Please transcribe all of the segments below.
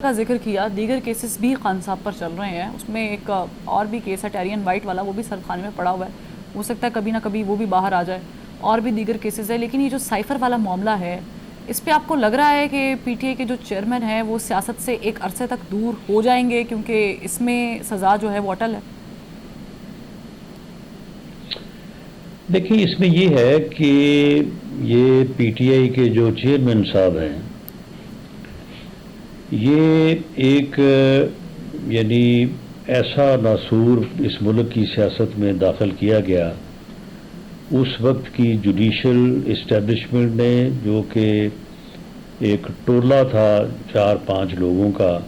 کا ذکر کیا، دیگر کیسز بھی خان صاحب پر چل رہے ہیں. اس میں ایک اور بھی کیس ہے ٹیرین وائٹ والا، وہ بھی سرد خانے میں پڑا ہوا ہے. ہو سکتا ہے کبھی نہ کبھی وہ بھی باہر آ جائے. اور بھی دیگر کیسز ہے. لیکن یہ جو سائفر والا معاملہ ہے، اس پہ آپ کو لگ رہا ہے کہ پی ٹی آئی کے جو چیئرمین ہیں وہ سیاست سے ایک عرصے تک دور ہو جائیں گے کیونکہ اس میں سزا جو ہے وہ اٹل ہے؟ دیکھیں، اس میں یہ ہے کہ یہ پی ٹی آئی کے جو چیئرمین صاحب ہیں، یہ ایک یعنی ایسا ناسور اس ملک کی سیاست میں داخل کیا گیا اس وقت کی جوڈیشل اسٹیبلشمنٹ نے، جو کہ ایک ٹولہ تھا 4-5 لوگوں کا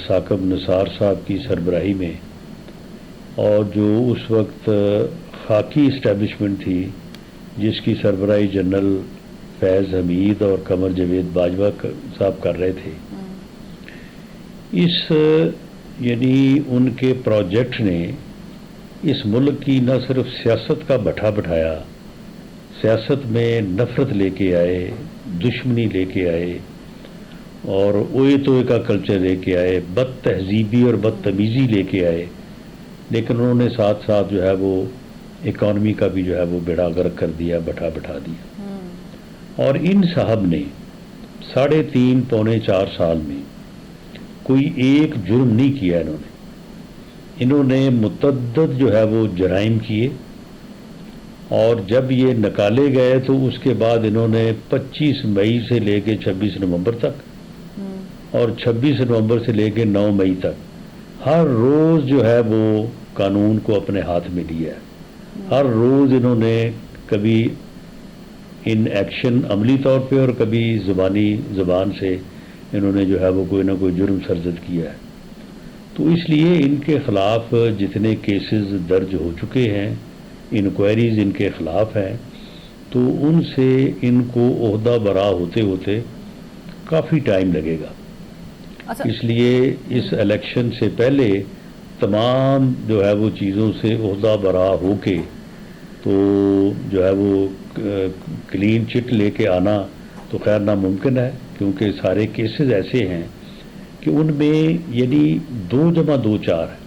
ثاقب نثار صاحب کی سربراہی میں، اور جو اس وقت خاکی اسٹیبلشمنٹ تھی جس کی سربراہی جنرل فیض حمید اور قمر جاوید باجوہ صاحب کر رہے تھے. اس یعنی ان کے پروجیکٹ نے اس ملک کی نہ صرف سیاست کا بٹھا بٹھایا، سیاست میں نفرت لے کے آئے، دشمنی لے کے آئے، اور اوئے توئے کا کلچر لے کے آئے، بد تہذیبی اور بدتمیزی لے کے آئے. لیکن انہوں نے ساتھ ساتھ جو ہے وہ اکانومی کا بھی جو ہے وہ بیڑا غرق کر دیا، بٹھا دیا. اور ان صاحب نے 3.5-4 سال میں کوئی ایک جرم نہیں کیا. انہوں نے متعدد جو ہے وہ جرائم کیے، اور جب یہ نکالے گئے تو اس کے بعد انہوں نے 25 مئی سے لے کے 26 نومبر تک اور 26 نومبر سے لے کے 9 مئی تک ہر روز جو ہے وہ قانون کو اپنے ہاتھ میں لیا ہے. ہر روز انہوں نے کبھی ان ایکشن عملی طور پہ اور کبھی زبان سے انہوں نے جو ہے وہ کوئی نہ کوئی جرم سرزد کیا ہے. تو اس لیے ان کے خلاف جتنے کیسز درج ہو چکے ہیں، انکوائریز ان کے خلاف ہیں، تو ان سے ان کو عہدہ برا ہوتے ہوتے کافی ٹائم لگے گا. اس لیے اس الیکشن سے پہلے تمام جو ہے وہ چیزوں سے عہدہ برا ہو کے تو جو ہے وہ کلین چٹ لے کے آنا تو خیر ناممکن ہے، کیونکہ سارے کیسز ایسے ہیں کہ ان میں یعنی 2+2=4 ہے.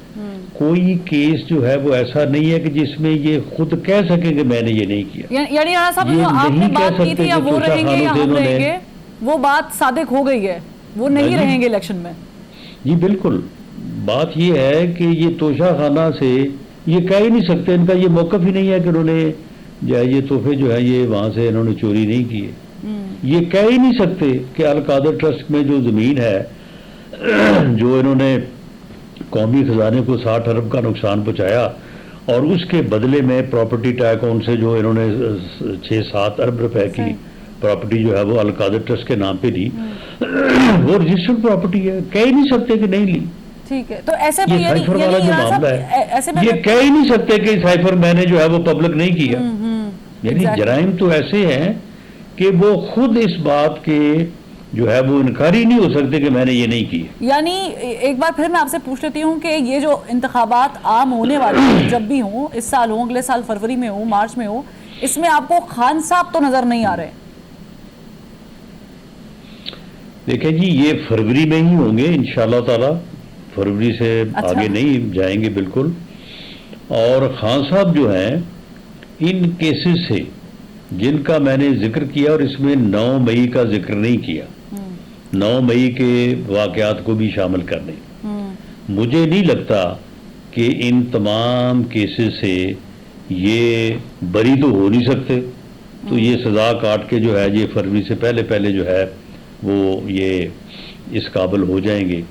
کوئی کیس جو ہے وہ ایسا نہیں ہے کہ جس میں یہ خود کہہ سکیں کہ میں نے یہ نہیں کیا. یعنی رانا صاحب جو آپ نے بات کی تھی یا وہ رہیں گے یا ہم رہیں گے، وہ بات صادق ہو گئی ہے، وہ نہیں رہیں گے الیکشن میں. جی بالکل. بات یہ ہے کہ یہ توشہ خانہ سے یہ کہہ ہی نہیں سکتے، ان کا یہ موقف ہی نہیں ہے کہ انہوں نے یہ تحفے جو ہے یہ وہاں سے انہوں نے چوری نہیں کیے. یہ کہہ ہی نہیں سکتے کہ القادر ٹرسٹ میں جو زمین ہے جو انہوں نے قومی خزانے کو 60 ارب کا نقصان پہنچایا، اور اس کے بدلے میں پراپرٹی ٹیکس ان سے جو انہوں نے 6-7 ارب روپے کی پراپرٹی جو ہے وہ القادر ٹرسٹ کے نام پہ دی، وہ رجسٹرڈ پراپرٹی ہے. کہہ ہی نہیں سکتے کہ نہیں لی. ٹھیک ہے، تو ایسے یہ سائفر والا جو معاملہ ہے، یہ کہہ ہی نہیں سکتے کہ سائفر میں نے جو ہے وہ پبلک نہیں کیا. یعنی جرائم تو ایسے ہیں کہ وہ خود اس بات کے جو ہے وہ انکاری نہیں ہو سکتے کہ میں نے یہ نہیں کیا. یعنی ایک بار پھر میں آپ سے پوچھ لیتی ہوں کہ یہ جو انتخابات عام ہونے والے ہیں، جب بھی ہوں، اس سال ہوں، اگلے سال فروری میں ہوں، مارچ میں ہوں، اس میں آپ کو خان صاحب تو نظر نہیں آ رہے؟ دیکھیں جی، یہ فروری میں ہی ہوں گے انشاءاللہ تعالی، فروری سے آگے نہیں جائیں گے بالکل. اور خان صاحب جو ہیں ان کیسز سے جن کا میں نے ذکر کیا، اور اس میں 9 مئی کا ذکر نہیں کیا، 9 مئی کے واقعات کو بھی شامل کرنے، مجھے نہیں لگتا کہ ان تمام کیسز سے یہ بری تو ہو نہیں سکتے. تو یہ سزا کاٹ کے جو ہے یہ فروری سے پہلے جو ہے وہ یہ اس قابل ہو جائیں گے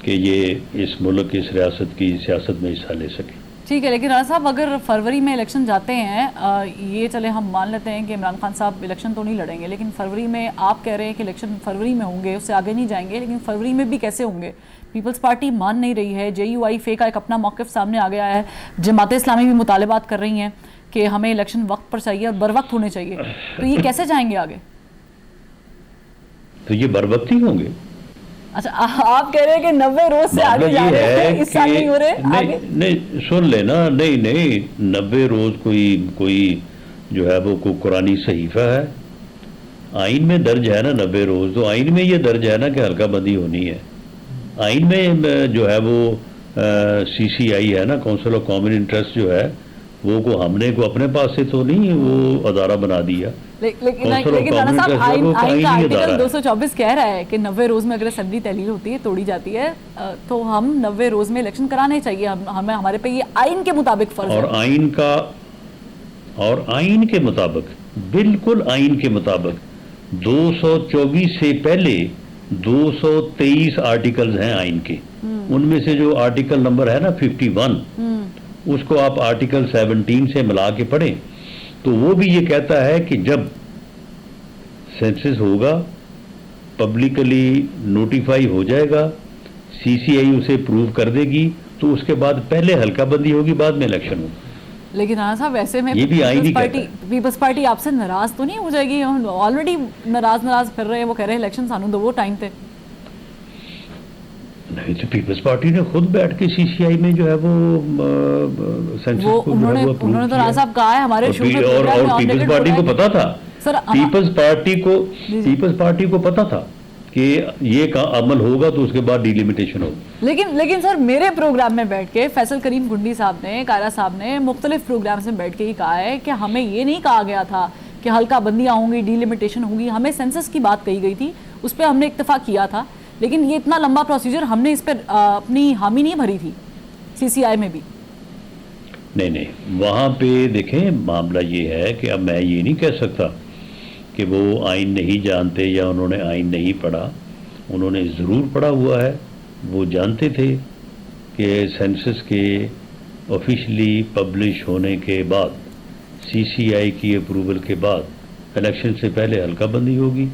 کہ یہ اس ملک اس ریاست کی سیاست میں حصہ لے سکیں. ٹھیک ہے، لیکن رانا صاحب اگر فروری میں الیکشن جاتے ہیں، یہ چلے ہم مان لیتے ہیں کہ عمران خان صاحب الیکشن تو نہیں لڑیں گے، لیکن فروری میں آپ کہہ رہے ہیں کہ الیکشن فروری میں ہوں گے، اس سے آگے نہیں جائیں گے، لیکن فروری میں بھی کیسے ہوں گے؟ پیپلز پارٹی مان نہیں رہی ہے، JUI کا ایک اپنا موقف سامنے آ گیا ہے، جماعت اسلامی بھی مطالبات کر رہی ہیں کہ ہمیں الیکشن وقت پر چاہیے اور بر وقت ہونے چاہیے. تو یہ کیسے جائیں گے آگے؟ تو یہ بر وقت ہی ہوں گے. اچھا، آپ کہہ رہے ہیں کہ 90 روز سے آگے جا رہے ہیں، اس سال نہیں ہو رہے؟ نہیں سن لینا، نہیں 90 روز کوئی جو ہے وہ کوئی قرآنی صحیفہ ہے؟ آئین میں درج ہے نا 90 روز، تو آئین میں یہ درج ہے نا کہ حلقہ بندی ہونی ہے. آئین میں جو ہے وہ سی سی آئی ہے نا، کونسل آف کامن انٹرسٹ جو ہے وہ کو ہم نے کو اپنے پاس سے تو نہیں وہ ادارہ بنا دیا. لیکن رانا صاحب آئین کا آرٹیکل 224 کہہ رہا ہے کہ 90 روز میں اگر اسمبلی تحلیل ہوتی ہے، توڑی جاتی ہے، تو ہم 90 روز میں الیکشن کرانے چاہیے. ہمیں ہمارے پہ یہ آئین کے مطابق فرض ہے. اور آئین کے مطابق، بالکل آئین کے مطابق 224 سے پہلے 223 آرٹیکلز ہیں آئین کے. ان میں سے جو آرٹیکل نمبر ہے نا 51، اس کو آپ آرٹیکل 17 سے ملا کے پڑھیں تو وہ بھی یہ کہتا ہے کہ جب سینسس ہوگا، پبلکلی نوٹیفائی ہو جائے گا، سی سی آئی اسے پروو کر دے گی، تو اس کے بعد پہلے حلقہ بندی ہوگی، بعد میں الیکشن ہوگا. لیکن رانا صاحب ایسے میں یہ بھی آئین ہی کہتا ہے. پیپلز پارٹی آپ سے ناراض تو نہیں ہو جائے گی؟ آلریڈی ناراض پھر رہے ہیں، وہ کہہ رہے ہیں الیکشن سانو دو وہ ٹائم پہ. نہیں تو پیپلز پارٹی نے خود بیٹھ کے سی سی آئی میں جو ہے وہ سینسس کو انہوں نے تو رانا صاحب کہا ہے ہمارے اور پیپلز پارٹی کو پتا تھا، پیپلز پارٹی کو پتا تھا کہ یہ عمل ہوگا تو اس کے بعد ڈیلیمیٹیشن ہوگا. لیکن سر میرے پروگرام میں بیٹھ کے فیصل کریم گنڈی صاحب نے، کائرہ صاحب نے مختلف پروگرامز میں بیٹھ کے ہی کہا ہے کہ ہمیں یہ نہیں کہا گیا تھا کہ حلقہ بندیاں ہوں گی، ڈیلیمیٹیشن ہوگی. ہمیں سینسس کی بات کہی گئی تھی، اس پہ ہم نے اتفاق کیا تھا، لیکن یہ اتنا لمبا پروسیجر ہم نے اس پہ اپنی حامی نہیں بھری تھی سی سی آئی میں بھی. نہیں وہاں پہ دیکھیں معاملہ یہ ہے کہ اب میں یہ نہیں کہہ سکتا کہ وہ آئین نہیں جانتے یا انہوں نے آئین نہیں پڑھا. انہوں نے ضرور پڑھا ہوا ہے. وہ جانتے تھے کہ سینسس کے آفیشلی پبلش ہونے کے بعد، سی سی آئی کی اپروول کے بعد الیکشن سے پہلے حلقہ بندی ہوگی،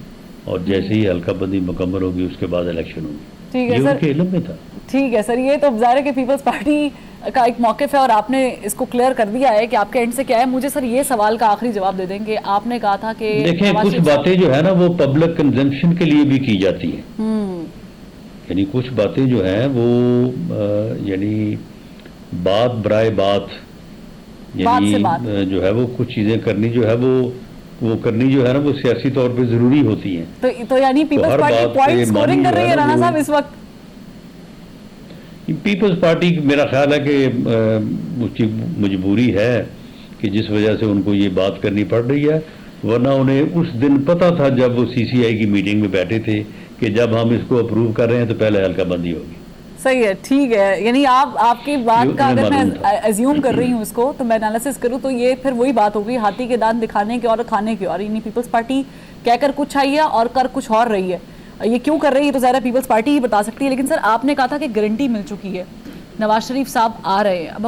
اور جیسے ہی حلقہ بندی مکمل ہوگی اس کے بعد الیکشن ہوگی. یہ ان کے علم میں تھا. ٹھیک ہے سر، یہ تو ظاہر ہے کہ پیپلز پارٹی کا ایک موقف ہے اور آپ نے اس کو کلیئر کر دیا ہے کہ آپ کے اینڈ سے کیا ہے. مجھے سر یہ سوال کا آخری جواب دے دیں کہ آپ نے کہا تھا کہ دیکھیں کچھ باتیں جو ہے نا وہ پبلک کنزمپشن کے لیے بھی کی جاتی ہیں. یعنی کچھ باتیں جو ہیں وہ یعنی بات برائے بات، یعنی جو ہے وہ کچھ چیزیں کرنی جو ہے وہ کرنی جو ہے نا وہ سیاسی طور پہ ضروری ہوتی ہیں. تو یعنی پیپلز پارٹی پوائنٹ سکورنگ کر رہی ہے رانا صاحب اس وقت؟ پیپلز پارٹی میرا خیال ہے کہ اس کی مجبوری ہے کہ جس وجہ سے ان کو یہ بات کرنی پڑ رہی ہے، ورنہ انہیں اس دن پتا تھا جب وہ سی سی آئی کی میٹنگ میں بیٹھے تھے کہ جب ہم اس کو اپروو کر رہے ہیں تو پہلے حلقہ بندی ہوگی. صحیح ہے، ٹھیک ہے. یعنی آپ کی بات کا اگر میں ایزیوم کر رہی ہوں اس کو، تو میں انالیسس کروں تو یہ پھر وہی بات ہوگی ہاتھی کے دانت دکھانے کے اور کھانے کے اور. یعنی پیپلز پارٹی کہہ کر کچھ آئی ہے اور کر کچھ اور رہی ہے. یہ کیوں کر رہی ہے تو ظاہر پیپلز پارٹی ہی بتا سکتی ہے. لیکن سر آپ نے کہا تھا کہ گارنٹی مل چکی ہے، نواز شریف صاحب آ رہے ہیں.